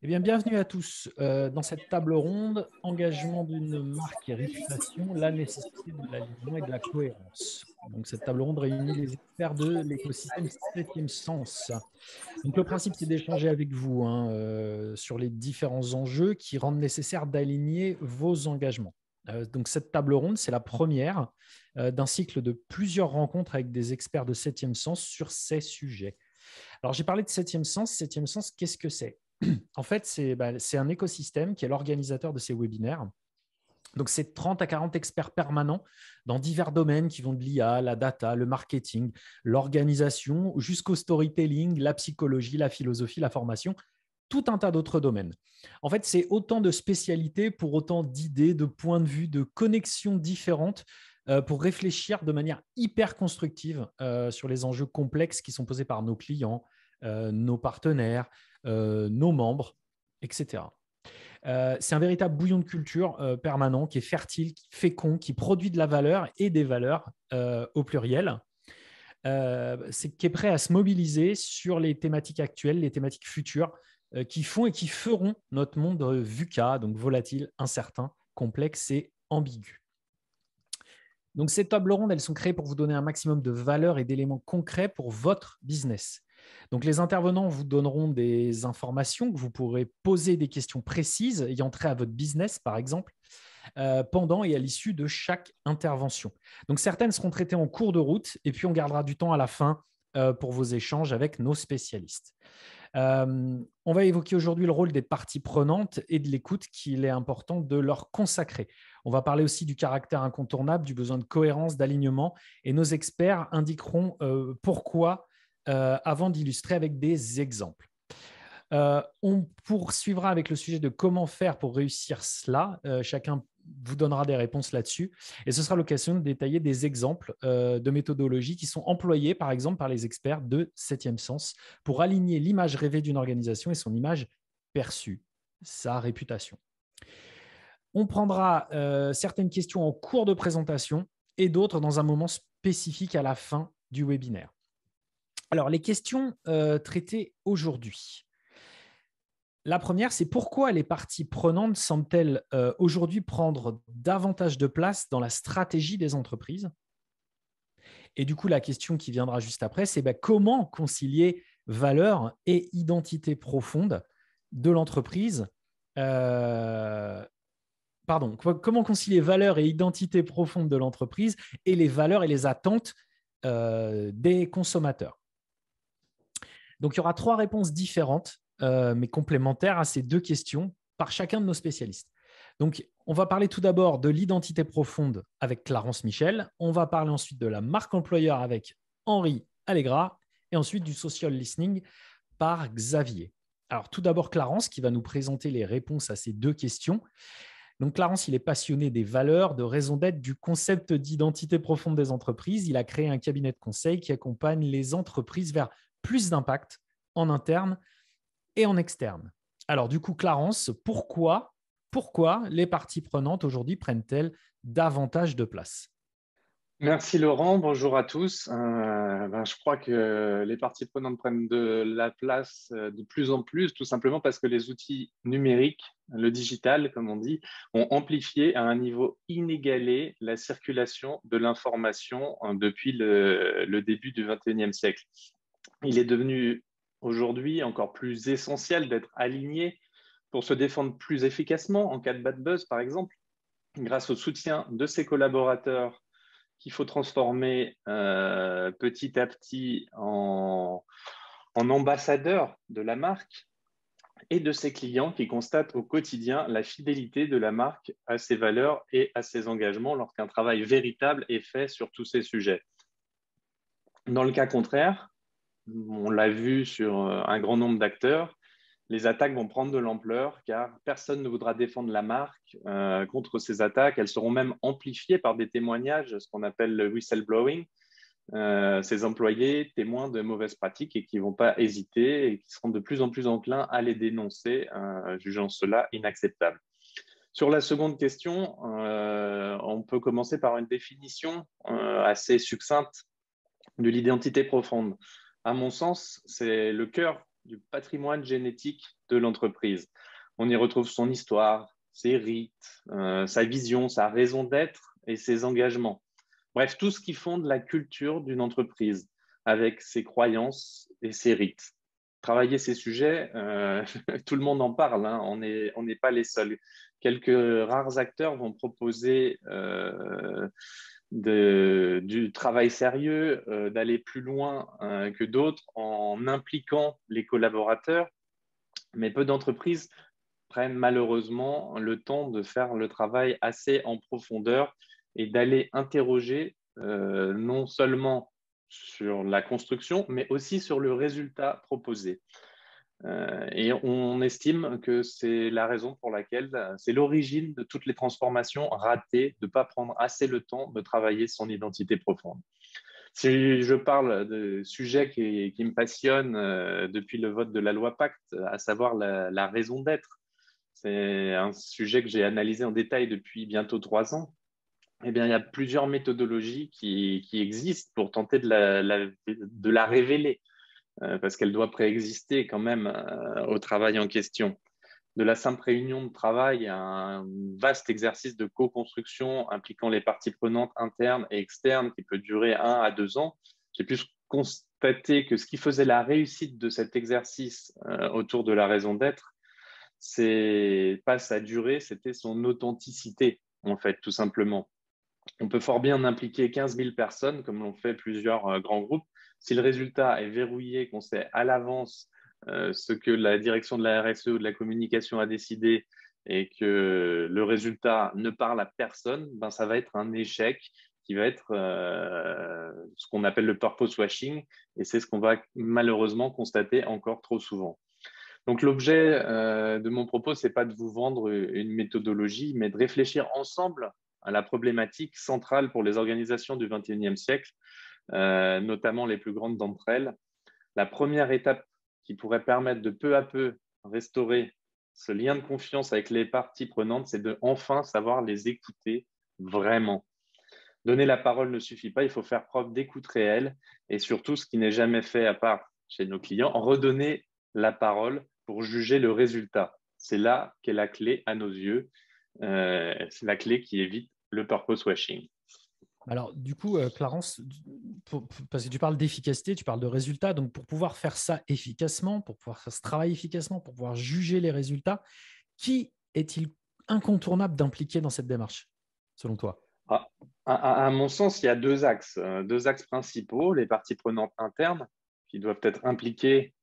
Eh bien, bienvenue à tous dans cette table ronde, engagement d'une marque et réputation, la nécessité de l'alignement et de la cohérence. Donc, cette table ronde réunit les experts de l'écosystème Septième Sens. Donc, le principe, c'est d'échanger avec vous sur les différents enjeux qui rendent nécessaire d'aligner vos engagements. Donc, cette table ronde, c'est la première d'un cycle de plusieurs rencontres avec des experts de Septième Sens sur ces sujets. Alors, j'ai parlé de Septième Sens. Septième Sens, qu'est-ce que c'est? En fait, c'est un écosystème qui est l'organisateur de ces webinaires. Donc, c'est 30 à 40 experts permanents dans divers domaines qui vont de l'IA, la data, le marketing, l'organisation, jusqu'au storytelling, la psychologie, la philosophie, la formation, tout un tas d'autres domaines. En fait, c'est autant de spécialités pour autant d'idées, de points de vue, de connexions différentes pour réfléchir de manière hyper constructive sur les enjeux complexes qui sont posés par nos clients, nos partenaires, nos membres, etc. C'est un véritable bouillon de culture permanent qui est fertile, qui fécond, qui produit de la valeur et des valeurs au pluriel. Qui est prêt à se mobiliser sur les thématiques actuelles, les thématiques futures qui font et qui feront notre monde VUCA, donc volatile, incertain, complexe et ambigu. Donc, ces tables rondes, elles sont créées pour vous donner un maximum de valeur et d'éléments concrets pour votre business. Donc, les intervenants vous donneront des informations que vous pourrez poser des questions précises ayant trait à votre business, par exemple, pendant et à l'issue de chaque intervention. Donc, certaines seront traitées en cours de route et puis on gardera du temps à la fin pour vos échanges avec nos spécialistes. On va évoquer aujourd'hui le rôle des parties prenantes et de l'écoute qu'il est important de leur consacrer. On va parler aussi du caractère incontournable, du besoin de cohérence, d'alignement, et nos experts indiqueront pourquoi avant d'illustrer avec des exemples. On poursuivra avec le sujet de comment faire pour réussir cela. Chacun vous donnera des réponses là-dessus. Et ce sera l'occasion de détailler des exemples de méthodologies qui sont employées, par exemple, par les experts de Septième Sens pour aligner l'image rêvée d'une organisation et son image perçue, sa réputation. On prendra certaines questions en cours de présentation et d'autres dans un moment spécifique à la fin du webinaire. Alors, les questions traitées aujourd'hui. La première, c'est pourquoi les parties prenantes semblent-elles aujourd'hui prendre davantage de place dans la stratégie des entreprises? Et du coup, la question qui viendra juste après, c'est comment concilier valeur et identité profonde de l'entreprise. Pardon, comment concilier valeur et identité profonde de l'entreprise et les valeurs et les attentes des consommateurs? Donc, il y aura trois réponses différentes, mais complémentaires à ces deux questions par chacun de nos spécialistes. Donc, on va parler tout d'abord de l'identité profonde avec Clarence Michel. On va parler ensuite de la marque employeur avec Henri Allegra et ensuite du social listening par Xavier. Alors, tout d'abord, Clarence qui va nous présenter les réponses à ces deux questions. Donc, Clarence, il est passionné des valeurs, de raison d'être, du concept d'identité profonde des entreprises. Il a créé un cabinet de conseil qui accompagne les entreprises vers plus d'impact en interne et en externe. Alors, du coup, Clarence, pourquoi les parties prenantes aujourd'hui prennent-elles davantage de place? Merci Laurent, bonjour à tous. Je crois que les parties prenantes prennent de la place de plus en plus, tout simplement parce que les outils numériques, le digital comme on dit, ont amplifié à un niveau inégalé la circulation de l'information depuis le début du XXIe siècle. Il est devenu aujourd'hui encore plus essentiel d'être aligné pour se défendre plus efficacement en cas de bad buzz, par exemple, grâce au soutien de ses collaborateurs qu'il faut transformer petit à petit en ambassadeur de la marque et de ses clients qui constatent au quotidien la fidélité de la marque à ses valeurs et à ses engagements lorsqu'un travail véritable est fait sur tous ces sujets. Dans le cas contraire, on l'a vu sur un grand nombre d'acteurs, les attaques vont prendre de l'ampleur car personne ne voudra défendre la marque contre ces attaques. Elles seront même amplifiées par des témoignages, ce qu'on appelle le whistleblowing, ces employés témoins de mauvaises pratiques et qui ne vont pas hésiter et qui seront de plus en plus enclins à les dénoncer, jugeant cela inacceptable. Sur la seconde question, on peut commencer par une définition assez succincte de l'identité profonde. À mon sens, c'est le cœur du patrimoine génétique de l'entreprise. On y retrouve son histoire, ses rites, sa vision, sa raison d'être et ses engagements. Bref, tout ce qui fonde la culture d'une entreprise avec ses croyances et ses rites. Travailler ces sujets, tout le monde en parle, hein, on n'est pas les seuls. Quelques rares acteurs vont proposer du travail sérieux, d'aller plus loin que d'autres en impliquant les collaborateurs, mais peu d'entreprises prennent malheureusement le temps de faire le travail assez en profondeur et d'aller interroger non seulement sur la construction, mais aussi sur le résultat proposé. Et on estime que c'est la raison pour laquelle c'est l'origine de toutes les transformations ratées, de ne pas prendre assez le temps de travailler son identité profonde. Si je parle de sujets qui me passionnent depuis le vote de la loi Pacte, à savoir la raison d'être, c'est un sujet que j'ai analysé en détail depuis bientôt 3 ans. Eh bien, il y a plusieurs méthodologies qui existent pour tenter de la révéler, parce qu'elle doit préexister quand même au travail en question. De la simple réunion de travail à un vaste exercice de co-construction impliquant les parties prenantes internes et externes qui peut durer 1 à 2 ans, j'ai pu constater que ce qui faisait la réussite de cet exercice autour de la raison d'être, c'est pas sa durée, c'était son authenticité, en fait, tout simplement. On peut fort bien impliquer 15 000 personnes, comme l'ont fait plusieurs grands groupes. Si le résultat est verrouillé, qu'on sait à l'avance ce que la direction de la RSE ou de la communication a décidé et que le résultat ne parle à personne, ben ça va être un échec qui va être ce qu'on appelle le purpose washing, et c'est ce qu'on va malheureusement constater encore trop souvent. Donc l'objet de mon propos, c'est pas de vous vendre une méthodologie, mais de réfléchir ensemble à la problématique centrale pour les organisations du XXIe siècle, notamment les plus grandes d'entre elles. La première étape qui pourrait permettre de peu à peu restaurer ce lien de confiance avec les parties prenantes, c'est de enfin savoir les écouter vraiment. Donner la parole ne suffit pas, il faut faire preuve d'écoute réelle et surtout, ce qui n'est jamais fait à part chez nos clients, redonner la parole pour juger le résultat. C'est là qu'est la clé à nos yeux. C'est la clé qui évite le purpose washing. Alors, du coup, Clarence, parce que tu parles d'efficacité, tu parles de résultats, donc pour pouvoir faire ça efficacement, pour pouvoir faire ce travail efficacement, pour pouvoir juger les résultats, qui est-il incontournable d'impliquer dans cette démarche, selon toi? À mon sens, il y a deux axes principaux, les parties prenantes internes qui doivent être impliquées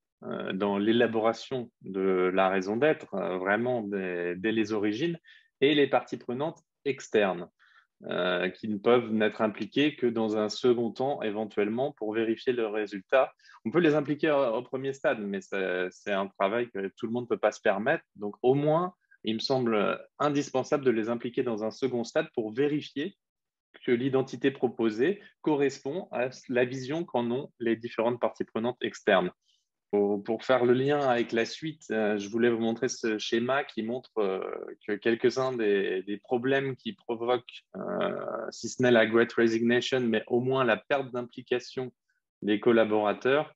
dans l'élaboration de la raison d'être, vraiment dès les origines, et les parties prenantes externes qui ne peuvent n'être impliquées que dans un second temps, éventuellement, pour vérifier le résultat. On peut les impliquer au premier stade, mais c'est un travail que tout le monde ne peut pas se permettre. Donc, au moins, il me semble indispensable de les impliquer dans un second stade pour vérifier que l'identité proposée correspond à la vision qu'en ont les différentes parties prenantes externes. Pour faire le lien avec la suite, je voulais vous montrer ce schéma qui montre que quelques-uns des problèmes qui provoquent, si ce n'est la Great Resignation, mais au moins la perte d'implication des collaborateurs,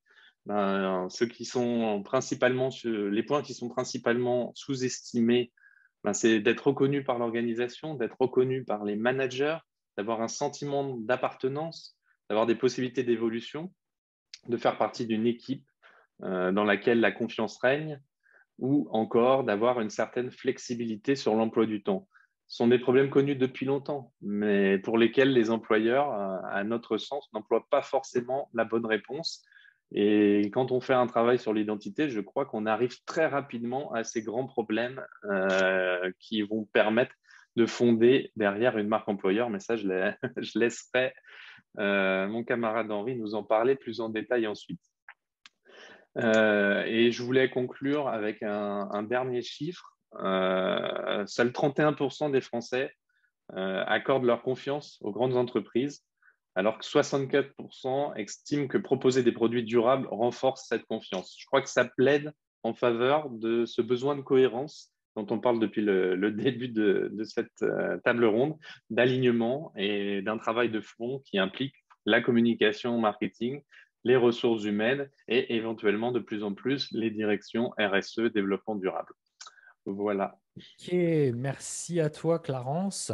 ceux qui sont principalement, les points qui sont principalement sous-estimés, c'est d'être reconnu par l'organisation, d'être reconnu par les managers, d'avoir un sentiment d'appartenance, d'avoir des possibilités d'évolution, de faire partie d'une équipe dans laquelle la confiance règne, ou encore d'avoir une certaine flexibilité sur l'emploi du temps. Ce sont des problèmes connus depuis longtemps, mais pour lesquels les employeurs, à notre sens, n'emploient pas forcément la bonne réponse. Et quand on fait un travail sur l'identité, je crois qu'on arrive très rapidement à ces grands problèmes qui vont permettre de fonder derrière une marque employeur. Mais ça, je laisserai mon camarade Henri nous en parler plus en détail ensuite. Et je voulais conclure avec un dernier chiffre. Seuls 31% des Français accordent leur confiance aux grandes entreprises, alors que 64% estiment que proposer des produits durables renforce cette confiance. Je crois que ça plaide en faveur de ce besoin de cohérence dont on parle depuis le début de cette table ronde, d'alignement et d'un travail de fond qui implique la communication marketing les ressources humaines et éventuellement de plus en plus les directions RSE, développement durable. Voilà. Ok, merci à toi, Clarence.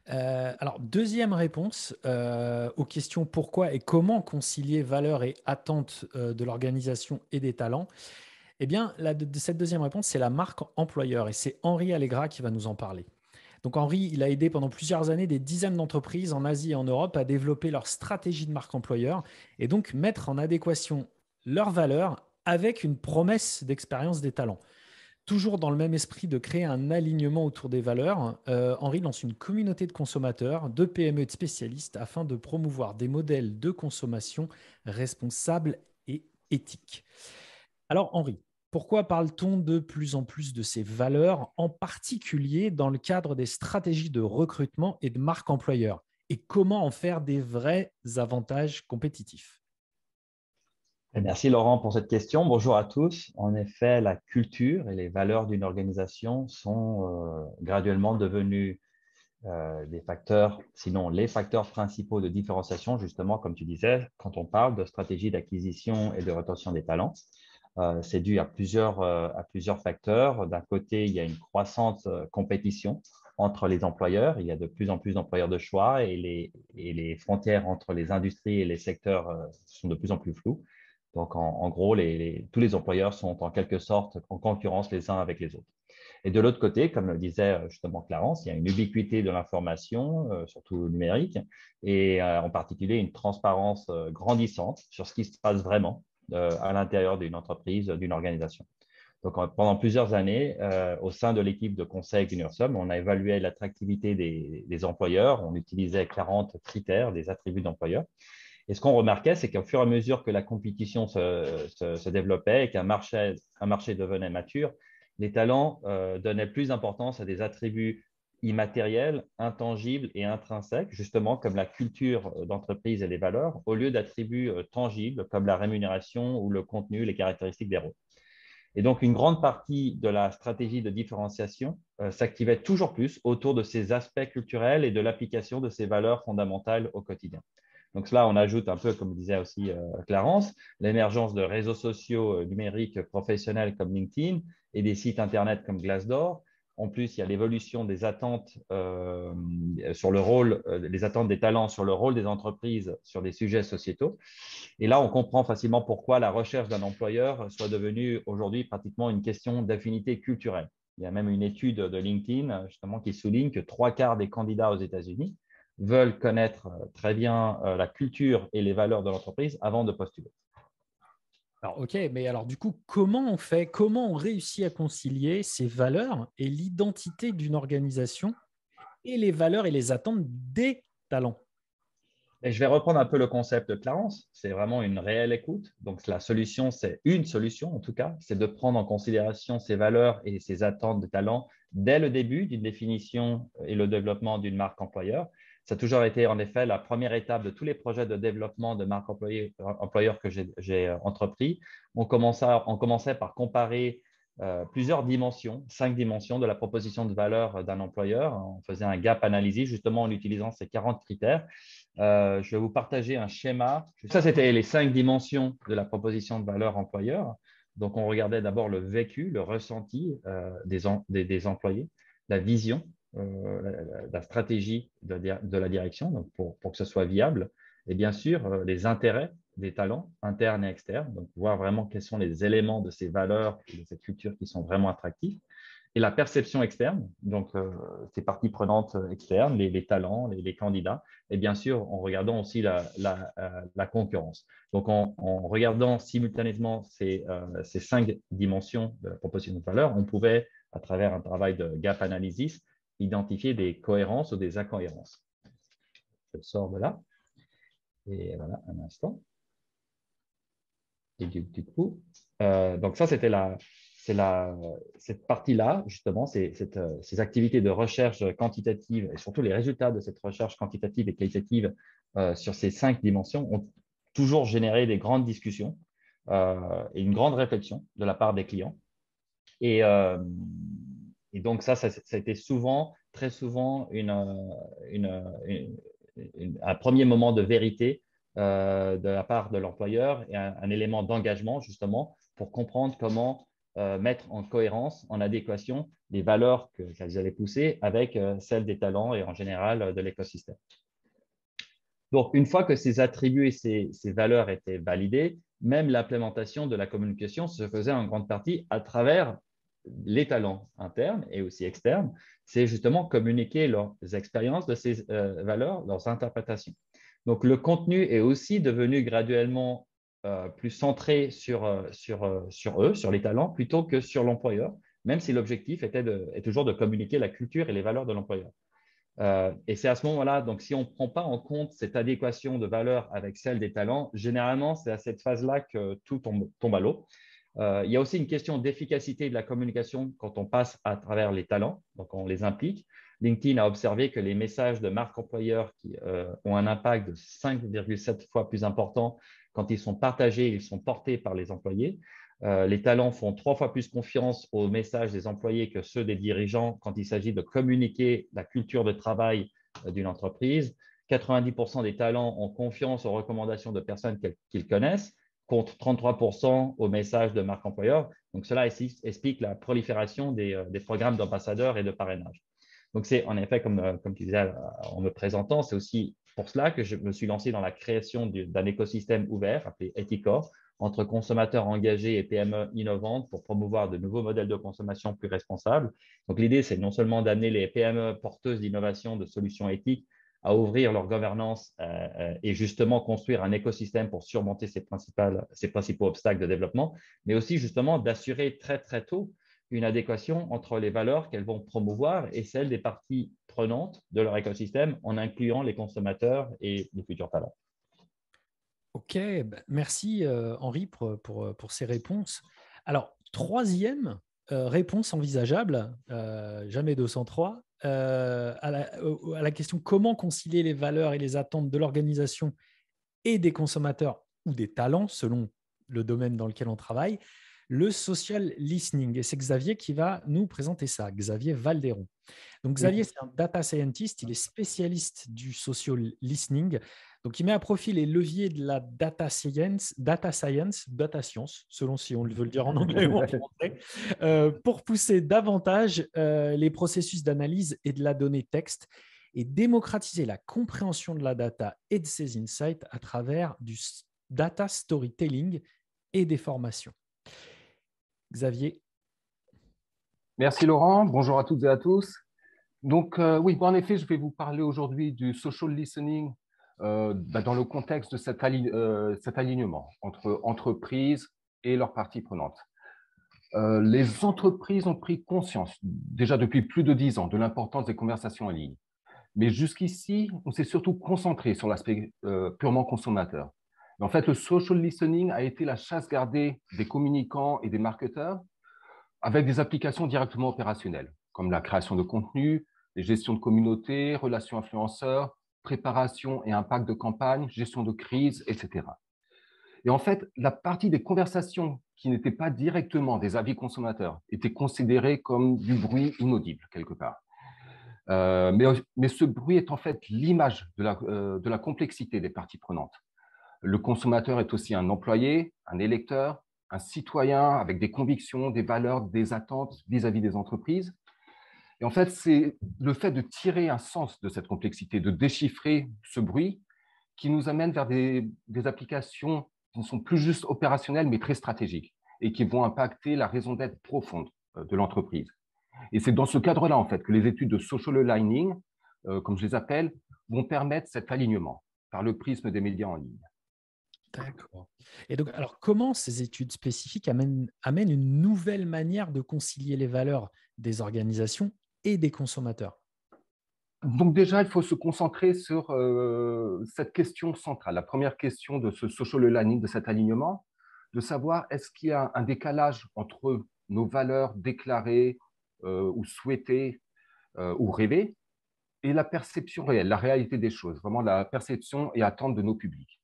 Alors, deuxième réponse aux questions pourquoi et comment concilier valeurs et attentes de l'organisation et des talents. Eh bien, cette deuxième réponse, c'est la marque employeur et c'est Henri Allegra qui va nous en parler. Donc, Henri, il a aidé pendant plusieurs années des dizaines d'entreprises en Asie et en Europe à développer leur stratégie de marque employeur et donc mettre en adéquation leurs valeurs avec une promesse d'expérience des talents. Toujours dans le même esprit de créer un alignement autour des valeurs, Henri lance une communauté de consommateurs, de PME et de spécialistes afin de promouvoir des modèles de consommation responsables et éthiques. Alors Henri, pourquoi parle-t-on de plus en plus de ces valeurs, en particulier dans le cadre des stratégies de recrutement et de marque employeur? Et comment en faire des vrais avantages compétitifs? Merci Laurent pour cette question. Bonjour à tous. En effet, la culture et les valeurs d'une organisation sont graduellement devenues des facteurs, sinon les facteurs principaux de différenciation, justement, comme tu disais, quand on parle de stratégie d'acquisition et de rétention des talents. C'est dû à plusieurs facteurs. D'un côté, il y a une croissante compétition entre les employeurs. Il y a de plus en plus d'employeurs de choix et les frontières entre les industries et les secteurs sont de plus en plus floues. Donc, en gros, tous les employeurs sont en quelque sorte en concurrence les uns avec les autres. Et de l'autre côté, comme le disait justement Clarence, il y a une ubiquité de l'information, surtout numérique, et en particulier une transparence grandissante sur ce qui se passe vraiment à l'intérieur d'une entreprise, d'une organisation. Donc, pendant plusieurs années, au sein de l'équipe de conseil d'Universum, on a évalué l'attractivité des employeurs. On utilisait 40 critères, des attributs d'employeurs. Et ce qu'on remarquait, c'est qu'au fur et à mesure que la compétition se développait et qu'un marché devenait mature, les talents donnaient plus d'importance à des attributs immatériels, intangibles et intrinsèques, justement comme la culture d'entreprise et les valeurs, au lieu d'attributs tangibles comme la rémunération ou le contenu, les caractéristiques des rôles. Et donc, une grande partie de la stratégie de différenciation s'activait toujours plus autour de ces aspects culturels et de l'application de ces valeurs fondamentales au quotidien. Donc cela, on ajoute un peu, comme disait aussi Clarence, l'émergence de réseaux sociaux numériques professionnels comme LinkedIn et des sites Internet comme Glassdoor. En plus, il y a l'évolution des attentes sur le rôle, les attentes des talents sur le rôle des entreprises sur des sujets sociétaux. Et là, on comprend facilement pourquoi la recherche d'un employeur soit devenue aujourd'hui pratiquement une question d'affinité culturelle. Il y a même une étude de LinkedIn justement qui souligne que 3/4 des candidats aux États-Unis veulent connaître très bien la culture et les valeurs de l'entreprise avant de postuler. Alors, ok, mais alors du coup, comment on fait, comment on réussit à concilier ces valeurs et l'identité d'une organisation et les valeurs et les attentes des talents? Et je vais reprendre un peu le concept de Clarence. C'est vraiment une réelle écoute. Donc, la solution, c'est une solution en tout cas, c'est de prendre en considération ces valeurs et ces attentes de talent dès le début d'une définition et le développement d'une marque employeur. Ça a toujours été en effet la première étape de tous les projets de développement de marque employeur que j'ai entrepris. On commençait par comparer plusieurs dimensions, 5 dimensions de la proposition de valeur d'un employeur. On faisait un gap analysis justement en utilisant ces 40 critères. Je vais vous partager un schéma. Ça, c'était les 5 dimensions de la proposition de valeur employeur. Donc, on regardait d'abord le vécu, le ressenti des employés, la vision, la stratégie de la direction donc pour que ce soit viable. Et bien sûr, les intérêts des talents internes et externes, donc voir vraiment quels sont les éléments de ces valeurs et de cette culture qui sont vraiment attractifs. Et la perception externe, donc ces parties prenantes externes, les talents, les candidats, et bien sûr en regardant aussi la concurrence. Donc en regardant simultanément ces 5 dimensions de la proposition de valeur, on pouvait, à travers un travail de gap analysis, identifier des cohérences ou des incohérences. Je sors de là. Et voilà, un instant. Et du coup, donc ça, c'était cette partie-là, justement, ces activités de recherche quantitative et surtout les résultats de cette recherche quantitative et qualitative sur ces 5 dimensions ont toujours généré des grandes discussions et une grande réflexion de la part des clients. Et, donc ça a été souvent, très souvent, un premier moment de vérité de la part de l'employeur et un élément d'engagement justement pour comprendre comment mettre en cohérence, en adéquation les valeurs qu'elles allaient pousser avec celles des talents et en général de l'écosystème. Donc, une fois que ces attributs et ces valeurs étaient validés, même l'implémentation de la communication se faisait en grande partie à travers les talents internes et aussi externes. C'est justement communiquer leurs expériences de ces valeurs, leurs interprétations. Donc, le contenu est aussi devenu graduellement plus centré sur eux, sur les talents, plutôt que sur l'employeur, même si l'objectif est toujours de communiquer la culture et les valeurs de l'employeur. Et c'est à ce moment-là, donc si on ne prend pas en compte cette adéquation de valeur avec celle des talents, généralement, c'est à cette phase-là que tout tombe à l'eau. Il y a aussi une question d'efficacité de la communication quand on passe à travers les talents, donc on les implique. LinkedIn a observé que les messages de marque employeur qui ont un impact de 5,7 fois plus important quand ils sont partagés, ils sont portés par les employés. Les talents font 3 fois plus confiance aux messages des employés que ceux des dirigeants quand il s'agit de communiquer la culture de travail d'une entreprise. 90% des talents ont confiance aux recommandations de personnes qu'ils connaissent, contre 33% aux messages de marque employeur. Donc, cela explique la prolifération des programmes d'ambassadeurs et de parrainage. Donc, c'est en effet, comme tu disais en me présentant, c'est aussi pour cela que je me suis lancé dans la création d'un écosystème ouvert appelé Ethicor, entre consommateurs engagés et PME innovantes pour promouvoir de nouveaux modèles de consommation plus responsables. Donc, l'idée, c'est non seulement d'amener les PME porteuses d'innovation, de solutions éthiques à ouvrir leur gouvernance et justement construire un écosystème pour surmonter ces principaux obstacles de développement, mais aussi justement d'assurer très, très tôt une adéquation entre les valeurs qu'elles vont promouvoir et celles des parties prenantes de leur écosystème en incluant les consommateurs et les futurs talents. Ok, merci Henri pour ces réponses. Alors, troisième réponse envisageable, jamais 203, à la question comment concilier les valeurs et les attentes de l'organisation et des consommateurs ou des talents, selon le domaine dans lequel on travaille, le social listening. Et c'est Xavier qui va nous présenter ça, Xavier Valderon. Donc Xavier, c'est un data scientist, il est spécialiste du social listening. Donc il met à profit les leviers de la data science, selon si on veut le dire en anglais ou en français, pour pousser davantage les processus d'analyse et de la donnée texte et démocratiser la compréhension de la data et de ses insights à travers du data storytelling et des formations. Xavier. Merci Laurent, bonjour à toutes et à tous. Donc oui, en effet, je vais vous parler aujourd'hui du social listening dans le contexte de cet alignement entre entreprises et leurs parties prenantes. Les entreprises ont pris conscience, déjà depuis plus de 10 ans, de l'importance des conversations en ligne. Mais jusqu'ici, on s'est surtout concentré sur l'aspect purement consommateur. En fait, le social listening a été la chasse gardée des communicants et des marketeurs avec des applications directement opérationnelles, comme la création de contenu, les gestions de communautés, relations influenceurs, préparation et impact de campagne, gestion de crise, etc. Et en fait, la partie des conversations qui n'étaient pas directement des avis consommateurs était considérée comme du bruit inaudible, quelque part. Mais ce bruit est en fait l'image de la complexité des parties prenantes. Le consommateur est aussi un employé, un électeur, un citoyen avec des convictions, des valeurs, des attentes vis-à-vis des entreprises. Et en fait, c'est le fait de tirer un sens de cette complexité, de déchiffrer ce bruit qui nous amène vers des applications qui ne sont plus juste opérationnelles, mais très stratégiques et qui vont impacter la raison d'être profonde de l'entreprise. Et c'est dans ce cadre-là, en fait, que les études de social aligning, comme je les appelle, vont permettre cet alignement par le prisme des médias en ligne. D'accord. Et donc, alors, comment ces études spécifiques amènent une nouvelle manière de concilier les valeurs des organisations et des consommateurs? Donc déjà, il faut se concentrer sur cette question centrale, la première question de ce social aligning, de cet alignement, de savoir est-ce qu'il y a un décalage entre nos valeurs déclarées ou souhaitées ou rêvées et la perception réelle, la réalité des choses, vraiment la perception et attente de nos publics.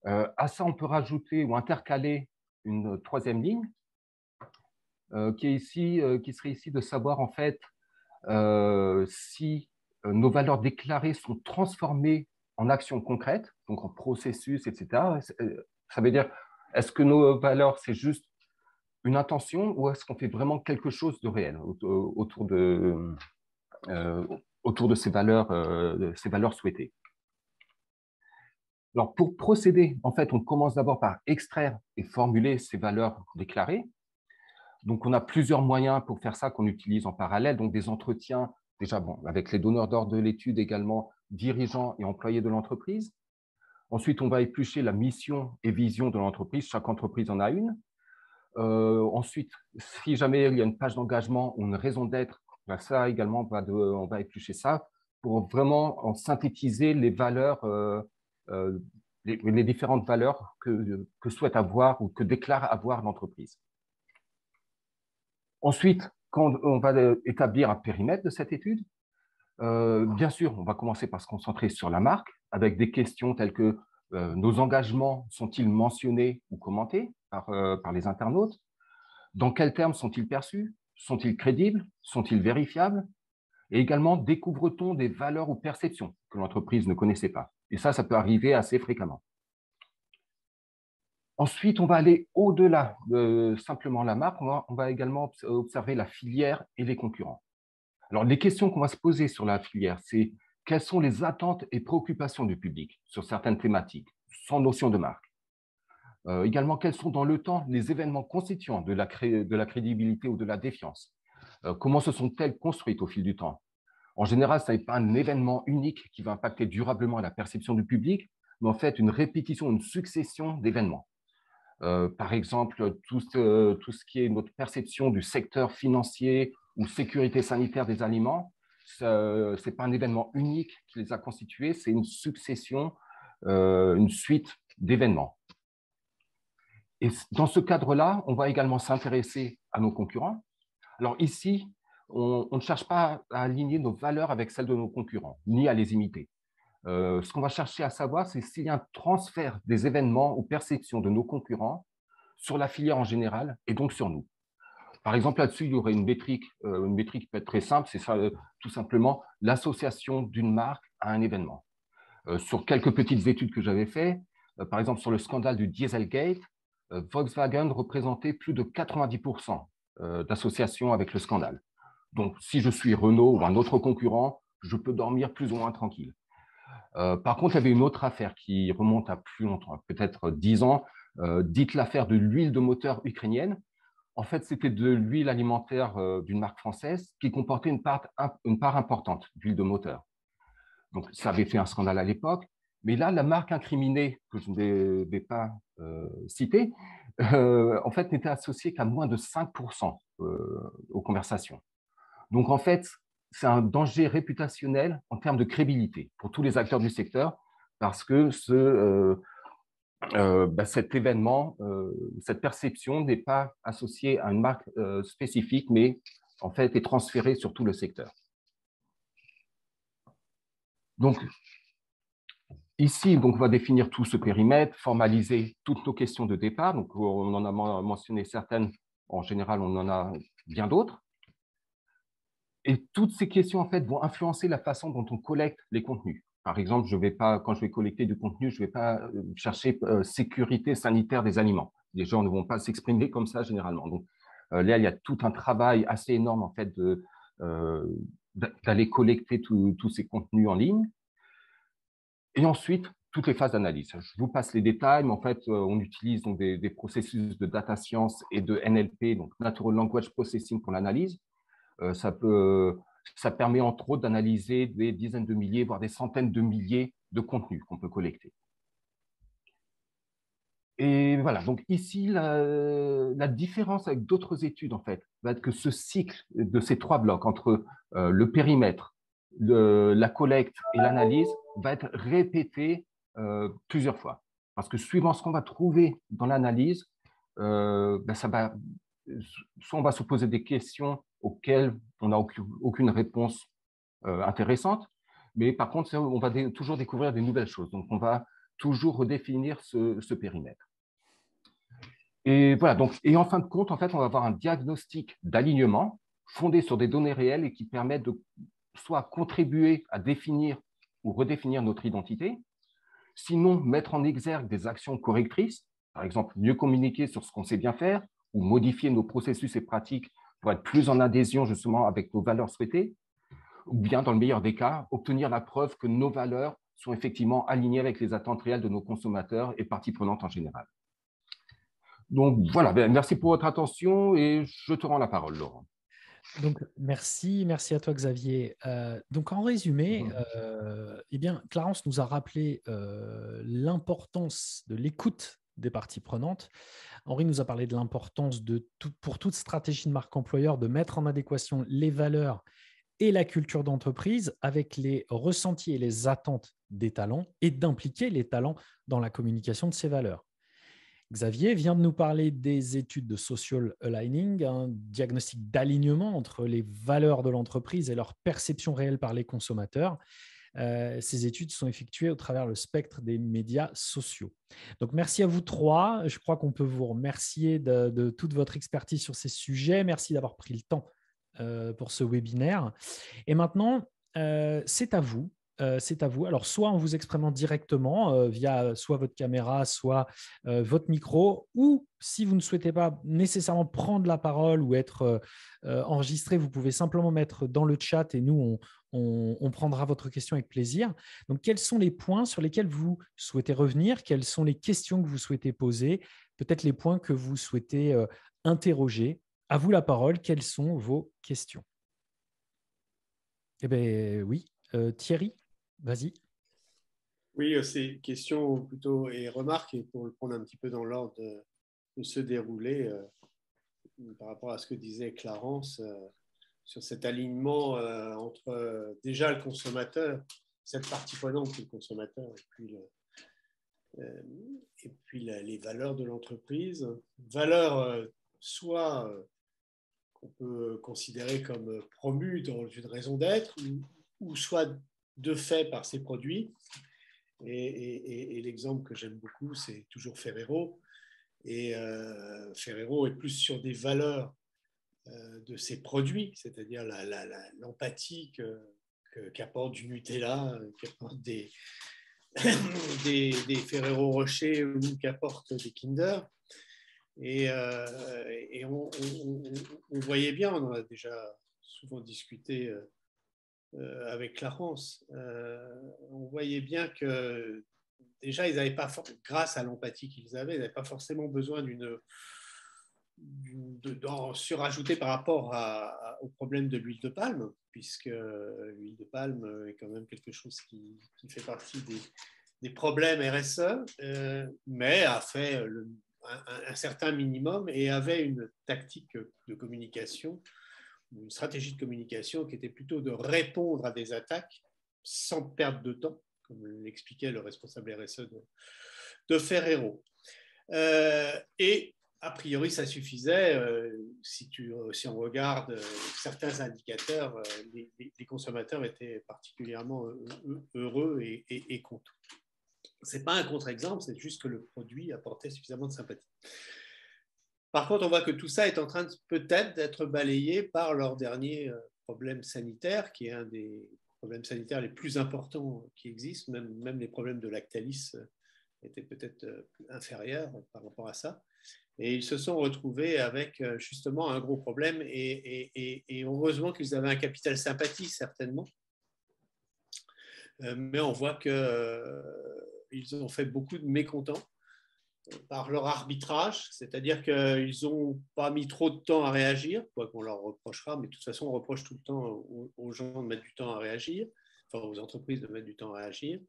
À ça, on peut rajouter ou intercaler une troisième ligne qui serait ici de savoir en fait si nos valeurs déclarées sont transformées en actions concrètes donc en processus, etc. Ça veut dire, est-ce que nos valeurs, c'est juste une intention ou est-ce qu'on fait vraiment quelque chose de réel autour de ces valeurs souhaitées? Alors, pour procéder, en fait, on commence d'abord par extraire et formuler ces valeurs déclarées. Donc, on a plusieurs moyens pour faire ça qu'on utilise en parallèle. Donc, des entretiens, déjà, bon, avec les donneurs d'ordre de l'étude également, dirigeants et employés de l'entreprise. Ensuite, on va éplucher la mission et vision de l'entreprise. Chaque entreprise en a une. Ensuite, si jamais il y a une page d'engagement ou une raison d'être, ben ça également, on va éplucher ça pour vraiment en synthétiser les valeurs, les différentes valeurs que souhaite avoir ou que déclare avoir l'entreprise. Ensuite, quand on va établir un périmètre de cette étude, bien sûr, on va commencer par se concentrer sur la marque avec des questions telles que nos engagements sont-ils mentionnés ou commentés par les internautes? Dans quels termes sont-ils perçus? Sont-ils crédibles? Sont-ils vérifiables? Et également, découvre-t-on des valeurs ou perceptions que l'entreprise ne connaissait pas? Et ça peut arriver assez fréquemment. Ensuite, on va aller au-delà de simplement la marque. On va également observer la filière et les concurrents. Alors, les questions qu'on va se poser sur la filière, c'est quelles sont les attentes et préoccupations du public sur certaines thématiques, sans notion de marque. Également, quels sont dans le temps les événements constituants de la crédibilité ou de la défiance? Comment se sont-elles construites au fil du temps? En général, ce n'est pas un événement unique qui va impacter durablement la perception du public, mais en fait une répétition, une succession d'événements. Par exemple, tout ce qui est notre perception du secteur financier ou sécurité sanitaire des aliments, ce n'est pas un événement unique qui les a constitués, c'est une succession, une suite d'événements. Et dans ce cadre-là, on va également s'intéresser à nos concurrents. Alors ici, on ne cherche pas à aligner nos valeurs avec celles de nos concurrents, ni à les imiter. Ce qu'on va chercher à savoir, c'est s'il y a un transfert des événements ou perceptions de nos concurrents sur la filière en général et donc sur nous. Par exemple, là-dessus, il y aurait une métrique qui peut être très simple, c'est ça, tout simplement l'association d'une marque à un événement. Sur quelques petites études que j'avais faites, par exemple sur le scandale du Dieselgate, Volkswagen représentait plus de 90% d'association avec le scandale. Donc, si je suis Renault ou un autre concurrent, je peux dormir plus ou moins tranquille. Par contre, il y avait une autre affaire qui remonte à plus longtemps, peut-être 10 ans, dite l'affaire de l'huile de moteur ukrainienne. En fait, c'était de l'huile alimentaire d'une marque française qui comportait une part importante d'huile de moteur. Donc, ça avait fait un scandale à l'époque. Mais là, la marque incriminée, que je ne vais pas citer, en fait, n'était associée qu'à moins de 5% aux conversations. Donc, en fait, c'est un danger réputationnel en termes de crédibilité pour tous les acteurs du secteur parce que cet événement, cette perception n'est pas associée à une marque spécifique, mais en fait est transférée sur tout le secteur. Donc, ici, on va définir tout ce périmètre, formaliser toutes nos questions de départ. Donc, on en a mentionné certaines. En général, on en a bien d'autres. Et toutes ces questions, en fait, vont influencer la façon dont on collecte les contenus. Par exemple, quand je vais collecter du contenu, je ne vais pas chercher sécurité sanitaire des aliments. Les gens ne vont pas s'exprimer comme ça généralement. Donc, là, il y a tout un travail assez énorme, en fait, d'aller collecter tous ces contenus en ligne. Et ensuite, toutes les phases d'analyse. Je vous passe les détails, mais en fait, on utilise donc des processus de data science et de NLP, donc Natural Language Processing pour l'analyse. Ça permet entre autres d'analyser des dizaines de milliers, voire des centaines de milliers de contenus qu'on peut collecter. Et voilà, donc ici, la différence avec d'autres études, en fait, va être que ce cycle de ces trois blocs entre le périmètre, la collecte et l'analyse va être répété plusieurs fois. Parce que suivant ce qu'on va trouver dans l'analyse, soit on va se poser des questions auxquelles on n'a aucune réponse intéressante, mais par contre, on va toujours découvrir des nouvelles choses. Donc, on va toujours redéfinir ce périmètre. Et voilà, donc, et en fin de compte, en fait, on va avoir un diagnostic d'alignement fondé sur des données réelles et qui permettent de soit contribuer à définir ou redéfinir notre identité, Sinon, mettre en exergue des actions correctrices, par exemple, mieux communiquer sur ce qu'on sait bien faire ou modifier nos processus et pratiques pour être plus en adhésion justement avec nos valeurs souhaitées, ou bien, dans le meilleur des cas, obtenir la preuve que nos valeurs sont effectivement alignées avec les attentes réelles de nos consommateurs et parties prenantes en général. Donc voilà, merci pour votre attention et je te rends la parole, Laurent. Donc, merci à toi, Xavier. Donc, en résumé, eh bien, Clarence nous a rappelé l'importance de l'écoute des parties prenantes. Henri nous a parlé de l'importance pour toute stratégie de marque employeur de mettre en adéquation les valeurs et la culture d'entreprise avec les ressentis et les attentes des talents et d'impliquer les talents dans la communication de ces valeurs. Xavier vient de nous parler des études de social aligning, un diagnostic d'alignement entre les valeurs de l'entreprise et leur perception réelle par les consommateurs. Ces études sont effectuées au travers le spectre des médias sociaux. Donc, merci à vous trois. Je crois qu'on peut vous remercier de toute votre expertise sur ces sujets. Merci d'avoir pris le temps pour ce webinaire. Et maintenant, c'est à vous. C'est à vous. Alors, soit en vous exprimant directement via soit votre caméra, soit votre micro, ou si vous ne souhaitez pas nécessairement prendre la parole ou être enregistré, vous pouvez simplement mettre dans le chat et nous, on prendra votre question avec plaisir. Donc, quels sont les points sur lesquels vous souhaitez revenir? Quelles sont les questions que vous souhaitez poser? Peut-être les points que vous souhaitez interroger. À vous la parole. Quelles sont vos questions? Eh bien, oui. Thierry, vas-y. Oui, c'est question plutôt et remarque, et pour le prendre un petit peu dans l'ordre de se dérouler par rapport à ce que disait Clarence sur cet alignement entre déjà le consommateur, cette partie prenante qui est le consommateur, et puis les valeurs de l'entreprise. Valeurs soit qu'on peut considérer comme promues dans une raison d'être, ou soit de fait par ses produits. Et l'exemple que j'aime beaucoup, c'est toujours Ferrero. Et Ferrero est plus sur des valeurs de ses produits, c'est-à-dire l'empathie qu'apporte du Nutella, qu'apporte des Ferrero Rocher ou qu'apporte des Kinder. Et on voyait bien, on en a déjà souvent discuté avec Clarence, on voyait bien que déjà, ils n'avaient pas, grâce à l'empathie qu'ils avaient, ils n'avaient pas forcément besoin d'en surajouter par rapport au problème de l'huile de palme, puisque l'huile de palme est quand même quelque chose qui fait partie des problèmes RSE, mais a fait un certain minimum et avait une tactique de communication, une stratégie de communication qui était plutôt de répondre à des attaques sans perdre de temps, comme l'expliquait le responsable RSE de Ferrero. Et a priori, ça suffisait. Si on regarde certains indicateurs, les consommateurs étaient particulièrement heureux et contents. Ce n'est pas un contre-exemple, c'est juste que le produit apportait suffisamment de sympathie. Par contre, on voit que tout ça est en train peut-être d'être balayé par leur dernier problème sanitaire, qui est un des problèmes sanitaires les plus importants qui existent. Même les problèmes de Lactalis étaient peut-être inférieurs par rapport à ça. Et ils se sont retrouvés avec justement un gros problème. Et heureusement qu'ils avaient un capital sympathie, certainement. Mais on voit qu'ils ont fait beaucoup de mécontents par leur arbitrage, c'est-à-dire qu'ils n'ont pas mis trop de temps à réagir, quoi qu'on leur reprochera, mais de toute façon, on reproche tout le temps aux gens de mettre du temps à réagir, enfin aux entreprises de mettre du temps à réagir.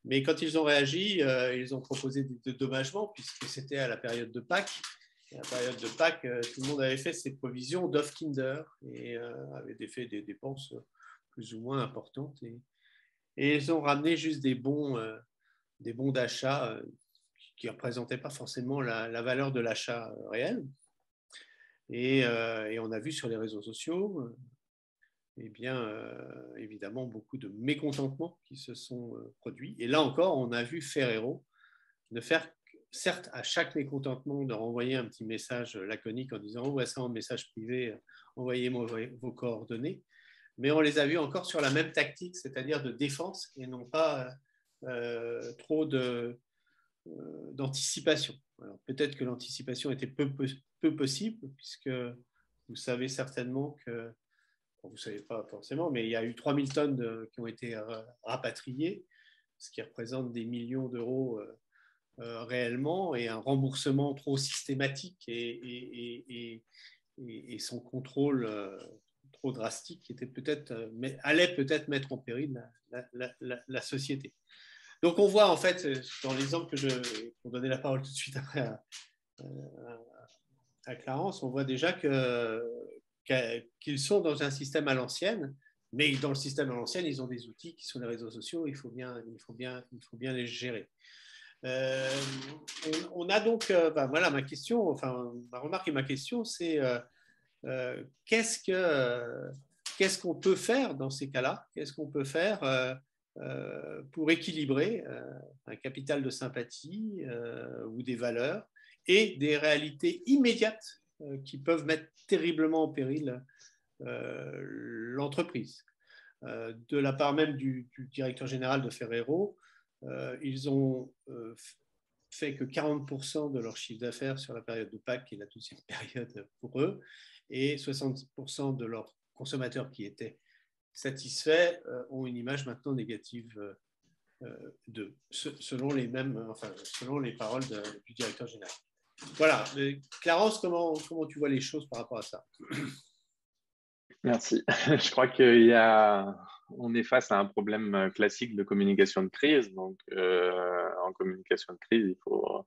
Mais quand ils ont réagi, ils ont proposé des dédommagements, puisque c'était à la période de Pâques. À la période de Pâques, tout le monde avait fait ses provisions d'œufs Kinder et avait fait des dépenses plus ou moins importantes. Et ils ont ramené juste des bons d'achat qui ne représentaient pas forcément la valeur de l'achat réel. Et on a vu sur les réseaux sociaux, eh bien, évidemment, beaucoup de mécontentements qui se sont produits. Et là encore, on a vu Ferrero de faire, certes, à chaque mécontentement, de renvoyer un petit message laconique en disant « envoyez ça en message privé, envoyez-moi vos coordonnées ». Mais on les a vus encore sur la même tactique, c'est-à-dire de défense et non pas trop d'anticipation. Peut-être que l'anticipation était peu possible, puisque vous savez certainement que, bon, vous ne savez pas forcément, mais il y a eu 3000 tonnes qui ont été rapatriées, ce qui représente des millions d'euros réellement, et un remboursement trop systématique et son contrôle trop drastique qui allait peut-être mettre en péril la société. Donc on voit en fait, dans l'exemple pour donner la parole tout de suite après à Clarence, on voit déjà qu'ils sont dans un système à l'ancienne, mais dans le système à l'ancienne, ils ont des outils qui sont les réseaux sociaux, il faut bien les gérer. On a donc, voilà ma question, enfin ma remarque et ma question, c'est qu'est-ce qu'on peut faire dans ces cas-là? Qu'est-ce qu'on peut faire pour équilibrer un capital de sympathie ou des valeurs et des réalités immédiates qui peuvent mettre terriblement en péril l'entreprise. De la part même du directeur général de Ferrero, ils ont fait que 40% de leur chiffre d'affaires sur la période de Pâques, qui est la toute cette période pour eux, et 60% de leurs consommateurs qui étaient satisfaits ont une image maintenant négative d'eux, selon les paroles du directeur général. Voilà. Clarence, comment tu vois les choses par rapport à ça? Merci. Je crois qu'on est face à un problème classique de communication de crise. Donc, en communication de crise, il faut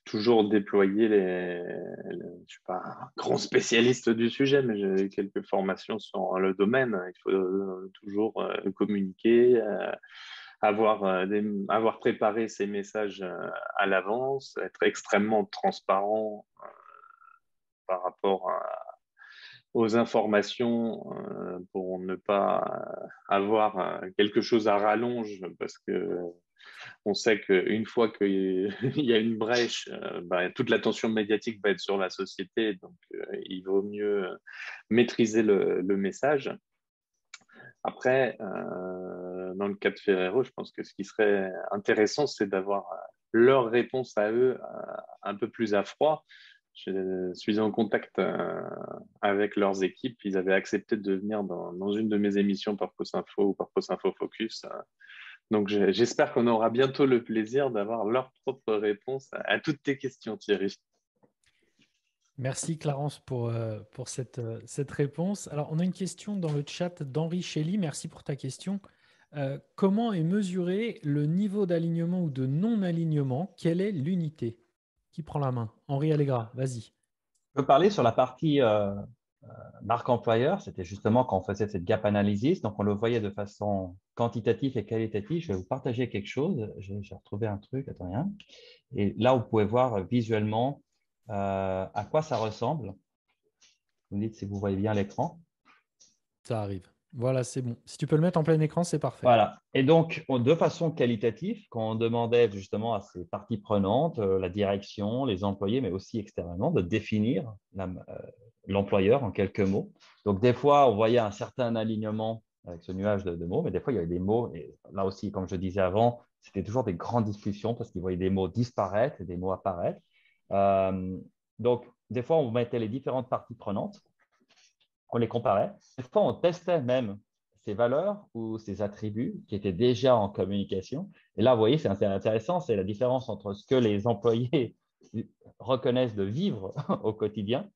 toujours déployer je ne suis pas un grand spécialiste du sujet, mais j'ai quelques formations sur le domaine. Il faut toujours communiquer, avoir préparé ses messages à l'avance, être extrêmement transparent par rapport aux informations pour ne pas avoir quelque chose à rallonge, parce que on sait qu'une fois qu'il y a une brèche, toute l'attention médiatique va être sur la société, donc il vaut mieux maîtriser le message. Après, dans le cas de Ferrero, je pense que ce qui serait intéressant, c'est d'avoir leur réponse à eux un peu plus à froid. Je suis en contact avec leurs équipes. Ils avaient accepté de venir dans une de mes émissions Purpose Info ou Purpose Info Focus. Donc, j'espère qu'on aura bientôt le plaisir d'avoir leur propre réponse à toutes tes questions, Thierry. Merci Clarence pour cette réponse. Alors, on a une question dans le chat d'Henri Chély. Merci pour ta question. Comment est mesuré le niveau d'alignement ou de non-alignement? Quelle est l'unité? Qui prend la main? Henri Allegra, vas-y. Je peux parler sur la partie marque employeur. C'était justement quand on faisait cette gap analysis. Donc, on le voyait de façon quantitative et qualitative. Je vais vous partager quelque chose. J'ai retrouvé un truc. Attends, rien. Et là, vous pouvez voir visuellement à quoi ça ressemble. Vous me dites si vous voyez bien l'écran. Ça arrive. Voilà, c'est bon. Si tu peux le mettre en plein écran, c'est parfait. Voilà. Et donc, de façon qualitative, quand on demandait justement à ces parties prenantes, la direction, les employés, mais aussi extérieurement, de définir l'employeur en quelques mots. Donc, des fois, on voyait un certain alignement avec ce nuage de mots, mais des fois, il y avait des mots. Et là aussi, comme je disais avant, c'était toujours des grandes discussions parce qu'ils voyaient des mots disparaître et des mots apparaître. Donc, des fois, on mettait les différentes parties prenantes, on les comparait. Des fois, on testait même ces valeurs ou ces attributs qui étaient déjà en communication. Et là, vous voyez, c'est intéressant, c'est la différence entre ce que les employés reconnaissent de vivre au quotidien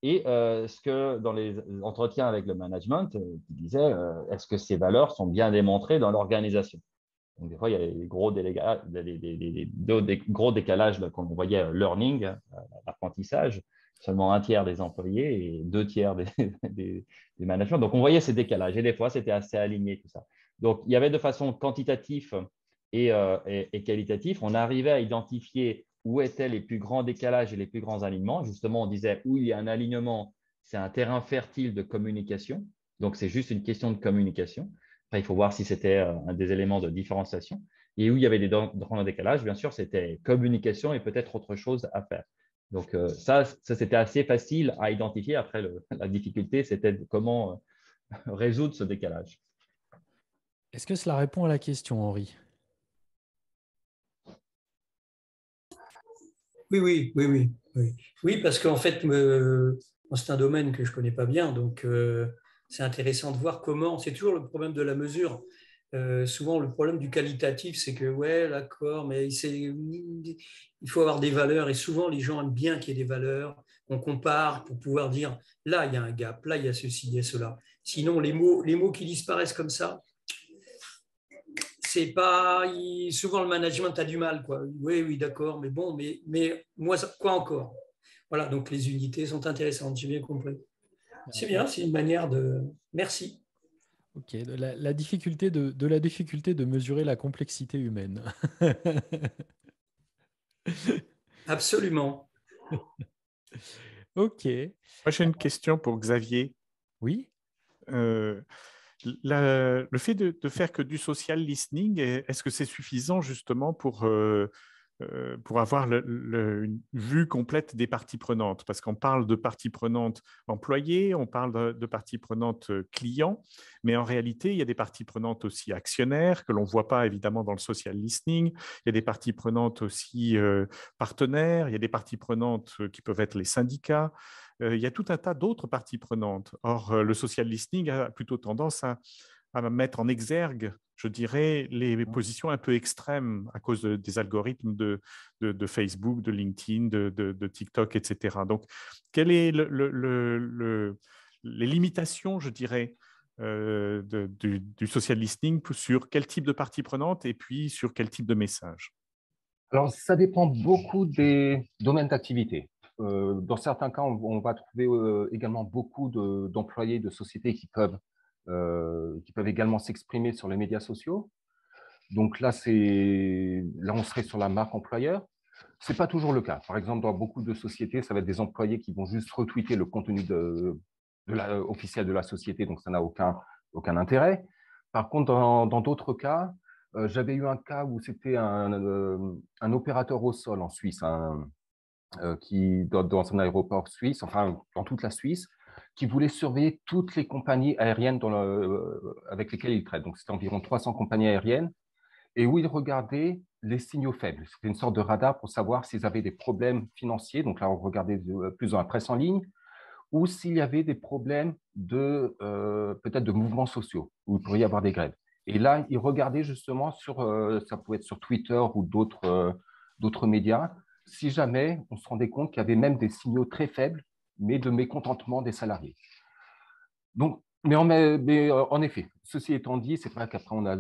et ce que dans les entretiens avec le management, qui disait est-ce que ces valeurs sont bien démontrées dans l'organisation. Donc, des fois, il y a des gros décalages qu'on voyait learning, l'apprentissage, seulement un tiers des employés et 2 tiers des managers. Donc, on voyait ces décalages et des fois, c'était assez aligné tout ça. Donc, il y avait de façon quantitative et qualitative, on arrivait à identifier où étaient les plus grands décalages et les plus grands alignements. Justement, on disait où il y a un alignement, c'est un terrain fertile de communication. Donc, c'est juste une question de communication. Après, il faut voir si c'était un des éléments de différenciation. Et où il y avait des grands décalages, bien sûr, c'était communication et peut-être autre chose à faire. Donc, ça c'était assez facile à identifier. Après, la difficulté, c'était comment résoudre ce décalage. Est-ce que cela répond à la question, Henri? Oui, parce qu'en fait, c'est un domaine que je ne connais pas bien, donc c'est intéressant de voir comment. C'est toujours le problème de la mesure. Souvent, le problème du qualitatif, c'est que, ouais, d'accord, mais il faut avoir des valeurs, et souvent, les gens aiment bien qu'il y ait des valeurs. On compare pour pouvoir dire, là, il y a un gap, là, il y a ceci, il y a cela. Sinon, les mots qui disparaissent comme ça, c'est pas. Souvent, le management a du mal, quoi. Oui, d'accord, mais bon, mais moi, quoi encore? Voilà, donc les unités sont intéressantes, j'ai bien compris. C'est bien, c'est une manière de. Merci. Ok, la difficulté de la difficulté de mesurer la complexité humaine. Absolument. Ok. Moi, j'ai une question pour Xavier. Oui. Le fait de faire que du social listening, est-ce que c'est suffisant justement pour avoir une vue complète des parties prenantes? Parce qu'on parle de parties prenantes employées, on parle de parties prenantes clients, mais en réalité, il y a des parties prenantes aussi actionnaires que l'on ne voit pas évidemment dans le social listening. Il y a des parties prenantes aussi partenaires, il y a des parties prenantes qui peuvent être les syndicats. Il y a tout un tas d'autres parties prenantes. Or, le social listening a plutôt tendance à mettre en exergue, je dirais, les positions un peu extrêmes à cause des algorithmes de Facebook, de LinkedIn, de TikTok, etc. Donc, quelles sont les limitations, je dirais, du social listening sur quel type de partie prenante et puis sur quel type de message? Alors, ça dépend beaucoup des domaines d'activité. Dans certains cas, on va trouver également beaucoup d'employés de sociétés qui peuvent également s'exprimer sur les médias sociaux. Donc là, on serait sur la marque employeur. Ce n'est pas toujours le cas. Par exemple, dans beaucoup de sociétés, ça va être des employés qui vont juste retweeter le contenu officiel de la société, donc ça n'a aucun intérêt. Par contre, dans d'autres cas, j'avais eu un cas où c'était un opérateur au sol en Suisse, qui, dans un aéroport suisse, enfin dans toute la Suisse, qui voulait surveiller toutes les compagnies aériennes avec lesquelles il traite. Donc, c'était environ 300 compagnies aériennes, et où il regardait les signaux faibles. C'était une sorte de radar pour savoir s'ils avaient des problèmes financiers. Donc là, on regardait plus dans la presse en ligne, ou s'il y avait des problèmes peut-être de mouvements sociaux, où il pourrait y avoir des grèves. Et là, il regardait justement ça pouvait être sur Twitter ou d'autres médias, si jamais on se rendait compte qu'il y avait même des signaux très faibles, mais de mécontentement des salariés. Donc, mais en effet, ceci étant dit, c'est vrai qu'après, on a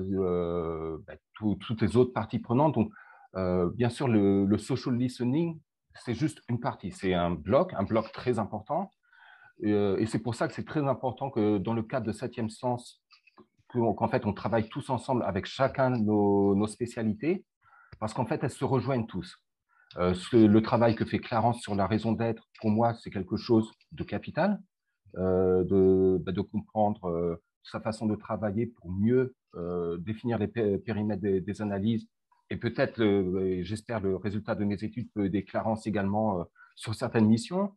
toutes les autres parties prenantes. Donc, bien sûr, le social listening, c'est juste une partie. C'est un bloc très important. Et c'est pour ça que c'est très important que dans le cadre de 7e Sens, qu'en fait, on travaille tous ensemble avec chacun de nos spécialités, parce qu'en fait, elles se rejoignent tous. Le travail que fait Clarence sur la raison d'être, pour moi, c'est quelque chose de capital, de comprendre sa façon de travailler pour mieux définir les périmètres des analyses. Et peut-être, j'espère, le résultat de mes études peut aider Clarence également sur certaines missions.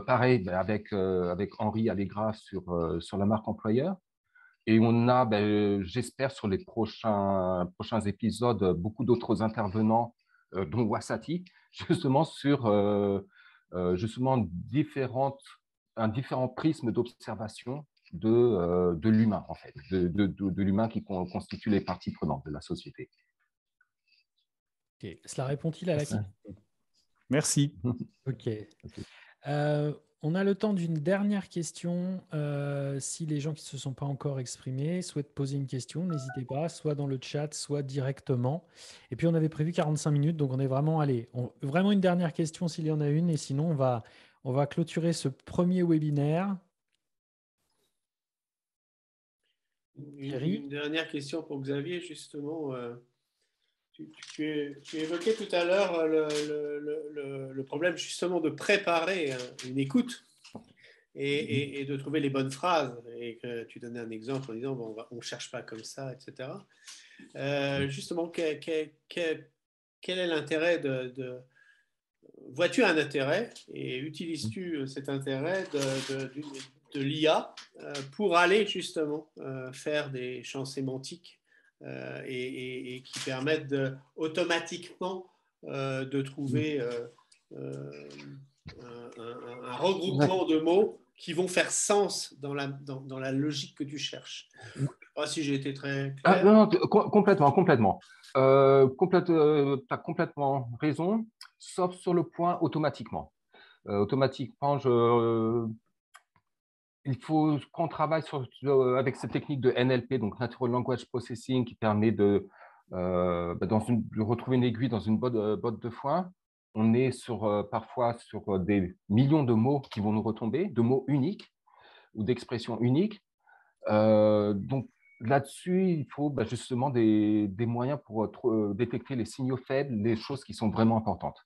Pareil, avec Henri Allegra sur la marque employeur. Et on a, j'espère, sur les prochains épisodes, beaucoup d'autres intervenants, dont Wassati, justement sur justement un différent prisme d'observation de l'humain, en fait, de l'humain qui constitue les parties prenantes de la société. Ok. Cela répond-il à la question? Merci. Ok. On a le temps d'une dernière question. Si les gens qui ne se sont pas encore exprimés souhaitent poser une question, n'hésitez pas, soit dans le chat, soit directement. Et puis, on avait prévu 45 minutes, donc on est vraiment allé. Vraiment une dernière question s'il y en a une, et sinon, on va clôturer ce premier webinaire. Une dernière question pour Xavier, justement. Tu évoquais tout à l'heure le problème justement de préparer une écoute et de trouver les bonnes phrases. Et que tu donnais un exemple en disant bon, on ne cherche pas comme ça, etc. Justement, quel est l'intérêt vois-tu un intérêt et utilises-tu cet intérêt de l'IA pour aller justement faire des champs sémantiques et qui permettent automatiquement de trouver un regroupement de mots qui vont faire sens dans la logique que tu cherches. Je ne sais pas si j'ai été très clair. Non, complètement. Tu as complètement raison, sauf sur le point automatiquement. Automatiquement, il faut qu'on travaille avec cette technique de NLP, donc Natural Language Processing, qui permet de retrouver une aiguille dans une botte de foin. On est parfois sur des millions de mots qui vont nous retomber, de mots uniques ou d'expressions uniques. Donc là-dessus, il faut justement des moyens pour détecter les signaux faibles, les choses qui sont vraiment importantes.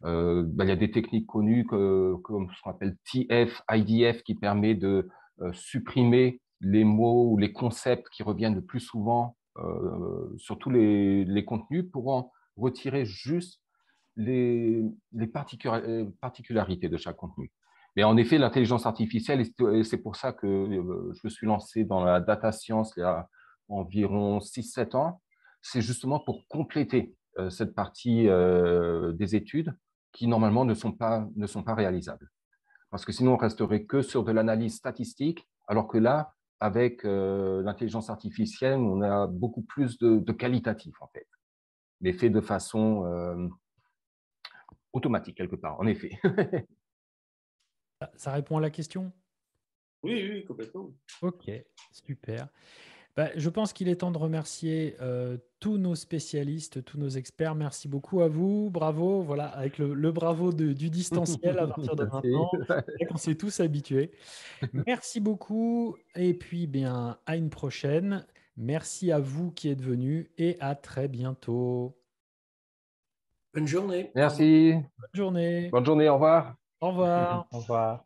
Il y a des techniques connues comme ce qu'on appelle TF, IDF, qui permet de supprimer les mots ou les concepts qui reviennent le plus souvent sur tous les contenus pour en retirer juste les particularités de chaque contenu. Mais en effet, l'intelligence artificielle, et c'est pour ça que je me suis lancé dans la data science il y a environ 6-7 ans, c'est justement pour compléter cette partie des études qui normalement ne sont pas réalisables. Parce que sinon, on resterait que sur de l'analyse statistique, alors que là, avec l'intelligence artificielle, on a beaucoup plus de qualitatif, en fait, mais fait de façon automatique, quelque part, en effet. Ça répond à la question? Oui, complètement. Ok, super. Je pense qu'il est temps de remercier tous nos spécialistes, tous nos experts. Merci beaucoup à vous. Bravo. Voilà, avec le bravo du distanciel à partir de maintenant. On s'est tous habitués. Merci beaucoup. Et puis, à une prochaine. Merci à vous qui êtes venus et à très bientôt. Bonne journée. Merci. Bonne journée. Bonne journée, au revoir. Au revoir. Au revoir.